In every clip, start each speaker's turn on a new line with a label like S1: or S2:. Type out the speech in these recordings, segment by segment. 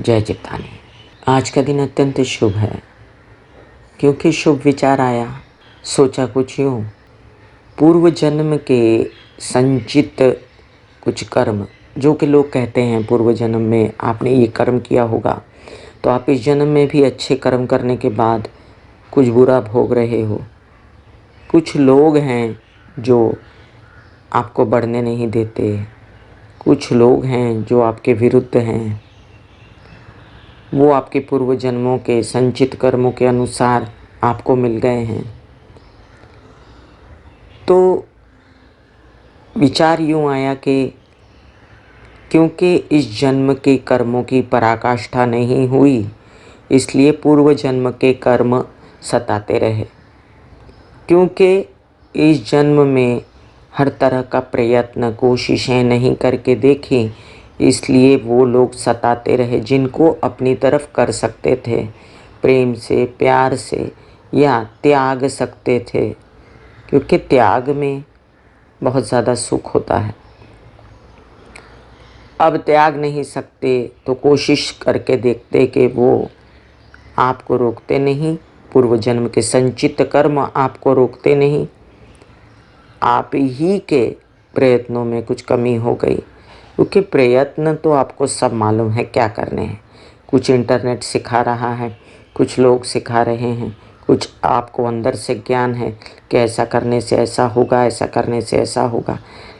S1: जय चित्तानी। आज का दिन अत्यंत शुभ है क्योंकि शुभ विचार आया। सोचा कुछ यूँ, पूर्व जन्म के संचित कुछ कर्म, जो कि लोग कहते हैं पूर्व जन्म में आपने ये कर्म किया होगा तो आप इस जन्म में भी अच्छे कर्म करने के बाद कुछ बुरा भोग रहे हो। कुछ लोग हैं जो आपको बढ़ने नहीं देते, कुछ लोग हैं जो आपके विरुद्ध हैं। वो आपके पूर्व जन्मों के संचित कर्मों के अनुसार आपको मिल गए हैं। तो विचार यूँ आया कि क्योंकि इस जन्म के कर्मों की पराकाष्ठा नहीं हुई, इसलिए पूर्व जन्म के कर्म सताते रहे। क्योंकि इस जन्म में हर तरह का प्रयत्न कोशिशें नहीं करके देखी, इसलिए वो लोग सताते रहे जिनको अपनी तरफ कर सकते थे, प्रेम से प्यार से या त्याग सकते थे, क्योंकि त्याग में बहुत ज़्यादा सुख होता है। अब त्याग नहीं सकते तो कोशिश करके देखते कि वो आपको रोकते नहीं, पूर्व जन्म के संचित कर्म आपको रोकते नहीं, आप ही के प्रयत्नों में कुछ कमी हो गई। क्योंकि प्रयत्न तो आपको सब मालूम है क्या करने हैं। कुछ इंटरनेट सिखा रहा है, कुछ लोग सिखा रहे हैं, कुछ आपको अंदर से ज्ञान है कि ऐसा करने से ऐसा होगा, ऐसा करने से ऐसा होगा।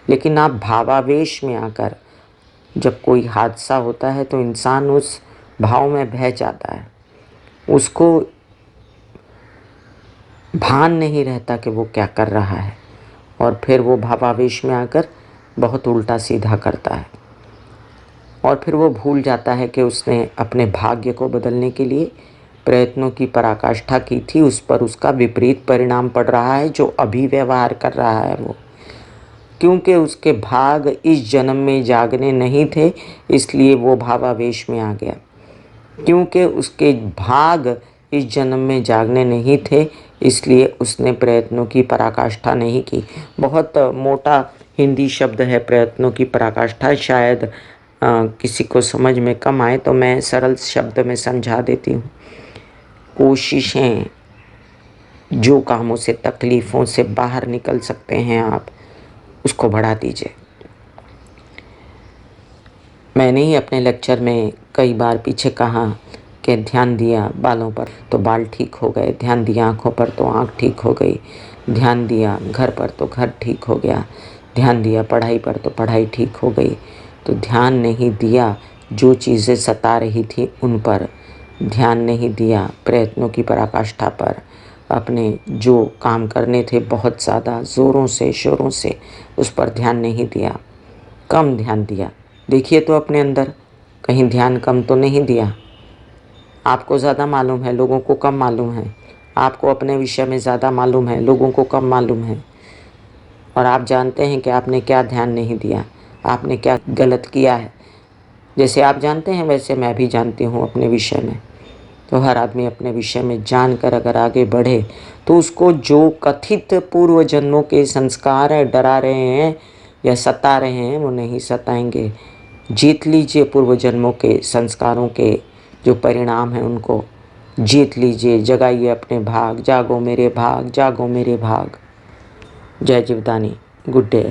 S1: लेकिन आप भावावेश में आकर जब कोई हादसा होता है तो इंसान उस भाव में बह जाता है, उसको भान नहीं रहता कि वो क्या कर रहा है, और फिर वो भावावेश में आकर बहुत उल्टा सीधा करता है और फिर वो भूल जाता है कि उसने अपने भाग्य को बदलने के लिए प्रयत्नों की पराकाष्ठा की थी, उस पर उसका विपरीत परिणाम पड़ रहा है जो अभी व्यवहार कर रहा है वो। क्योंकि उसके भाग इस जन्म में जागने नहीं थे, इसलिए वो भावावेश में आ गया। क्योंकि उसके भाग इस जन्म में जागने नहीं थे, इसलिए उसने प्रयत्नों की पराकाष्ठा नहीं की। बहुत मोटा हिंदी शब्द है प्रयत्नों की पराकाष्ठा, शायद किसी को समझ में कम आए तो मैं सरल शब्द में समझा देती हूँ। कोशिशें, जो कामों से तकलीफ़ों से बाहर निकल सकते हैं आप, उसको बढ़ा दीजिए। मैंने ही अपने लेक्चर में कई बार पीछे कहा कि ध्यान दिया बालों पर तो बाल ठीक हो गए, ध्यान दिया आँखों पर तो आँख ठीक हो गई, ध्यान दिया घर पर तो घर ठीक हो गया, ध्यान दिया पढ़ाई पर तो पढ़ाई ठीक हो गई। तो ध्यान नहीं दिया जो चीज़ें सता रही थी उन पर, ध्यान नहीं दिया प्रयत्नों की पराकाष्ठा पर, अपने जो काम करने थे बहुत ज़्यादा ज़ोरों से शोरों से उस पर ध्यान नहीं दिया, कम ध्यान दिया। देखिए तो अपने अंदर कहीं ध्यान कम तो नहीं दिया। आपको ज़्यादा मालूम है, लोगों को कम मालूम है। आपको अपने विषय में ज़्यादा मालूम है, लोगों को कम मालूम है। और आप जानते हैं कि आपने क्या ध्यान नहीं दिया, आपने क्या गलत किया है। जैसे आप जानते हैं वैसे मैं भी जानती हूँ अपने विषय में। तो हर आदमी अपने विषय में जानकर अगर आगे बढ़े तो उसको जो कथित पूर्व जन्मों के संस्कार है डरा रहे हैं या सता रहे हैं, वो नहीं सताएंगे। जीत लीजिए पूर्व जन्मों के संस्कारों के जो परिणाम हैं उनको जीत लीजिए। जगाइए अपने भाग, जागो मेरे भाग, जागो मेरे भाग। जय जीवदानी। Good day.